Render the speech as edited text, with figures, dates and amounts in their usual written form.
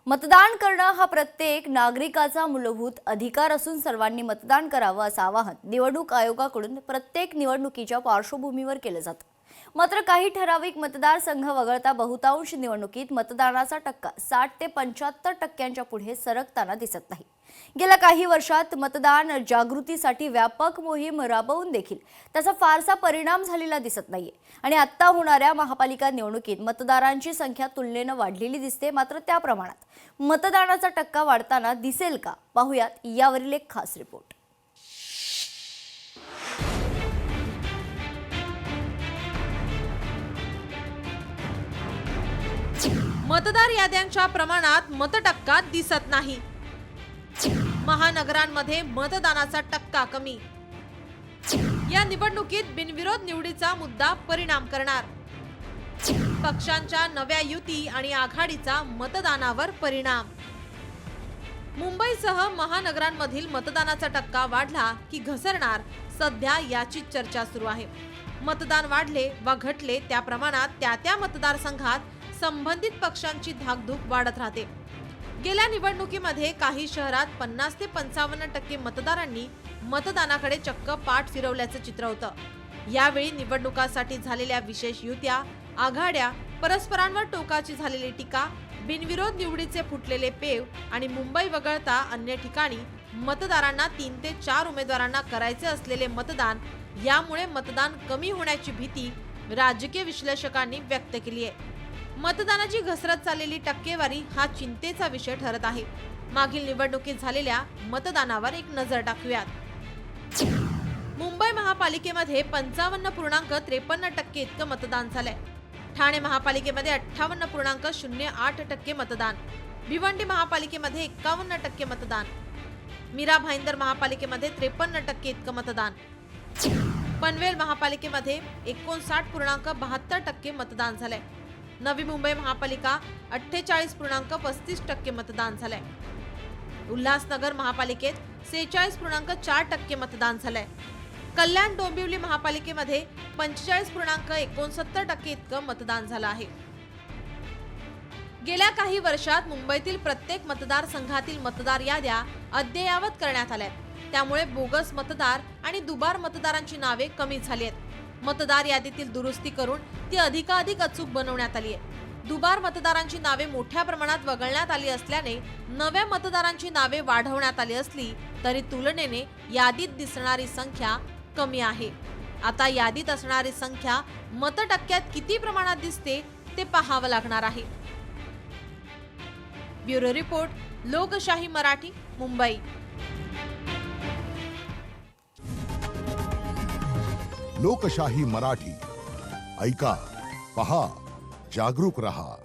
मतदान करणं हा प्रत्येक नागरिकाचा मूलभूत अधिकार असून सर्वांनी मतदान करावं असं आवाहन निवडणूक आयोगाकडून प्रत्येक निवडणुकीच्या पार्श्वभूमीवर केलं जातं। मात्र काही ठराविक मतदारसंघ वगळता बहुतांश निवडणुकीत मतदानाचा टक्का 60 ते 75% पुढे सरकताना दिसत नाही। गेल्या काही वर्षात मतदान जागृतीसाठी व्यापक मोहीम राबवून देखील त्याचा फारसा परिणाम झालेला दिसत नाहीये आणि आता होणाऱ्या महापालिका निवडणुकीत मतदारांची संख्या तुलनेने वाढलेली दिसते। मात्र त्या प्रमाणात मतदानाचा टक्का वाढताना दिसेल का, पाहूयात यावरील एक खास रिपोर्ट। मतदार याद्यांच्या प्रमाणात मतटक्का दिसत नाही। महानगरांमध्ये मतदानाचा टक्का कमी। या निवडणुकीत बिनविरोध निवडीचा मुद्दा परिणाम करणार। पक्षांच्या नव्या युती आणि आघाडीचा मतदानावर परिणाम। मुंबईसह महानगरांमधील मतदानाचा टक्का वाढला की घसरणार, सध्या याची चर्चा सुरू आहे। मतदान वाढले वा घटले त्या प्रमाणात त्या मतदारसंघात संबंधित पक्षांची धाकधूक वाढत राहते। गेल्या निवडणुकीमध्ये काही शहरात 50 ते 55% मतदारांनी मतदानाकडे चक्क पाठ फिरवल्याचं चित्र होतं। यावेळी निवडणुकासाठी झालेल्या विशेष युत्या, आघाड्या, परस्परांवर टोकाची झालेली टीका, बिनविरोध निवडीचे फुटलेले पेव आणि मुंबई वगळता अन्य ठिकाणी मतदारांना 3 ते 4 उमेदवारांना करायचे असलेले मतदान, यामुळे मतदान कमी होण्याची भीती राजकीय विश्लेषकांनी व्यक्त केली आहे। मतदानाची घसरत चाललेली टक्केवारी हा चिंतेचा विषय ठरत आहे। मागील निवडणुकीत झालेल्या मतदानावर एक नजर टाकूयात। मुंबई महापालिकेमध्ये 55.53% इतकं मतदान झालंय। ठाणे महापालिकेमध्ये 58.08% मतदान, भिवंडी महापालिकेमध्ये 51% मतदान, मीरा भाईंदर महापालिकेमध्ये 53% इतकं मतदान, पनवेल महापालिकेमध्ये 59.72% मतदान झालंय। नवी मुंबई महापालिका 48.35% मतदान झालंय। उल्हासनगर महापालिकेत 46.4% मतदान झालंय। कल्याण डोंबिवली महापालिकेमध्ये 45.69% इतकं मतदान झालं आहे। गेल्या काही वर्षात मुंबईतील प्रत्येक मतदारसंघातील मतदार याद्या अद्ययावत करण्यात आल्या, त्यामुळे बोगस मतदार आणि दुबार मतदारांची नावे कमी झाली आहेत। मतदार यादीतील दुरुस्ती करून ती अधिकाधिक अचूक बनवण्यात आली आहे। दुबार मतदारांची नावे मोठ्या प्रमाणात वगळण्यात आली असल्याने नव्या मतदारांची नावे वाढवण्यात आली असली तरी तुलनेने यादीत दिसणारी संख्या कमी आहे। आता यादीत असणारी संख्या मतटक्क्यात किती प्रमाणात दिसते ते पाहावं लागणार आहे। ब्युरो रिपोर्ट, लोकशाही मराठी, मुंबई। लोकशाही मराठी, ऐका, पहा, जागरूक रहा।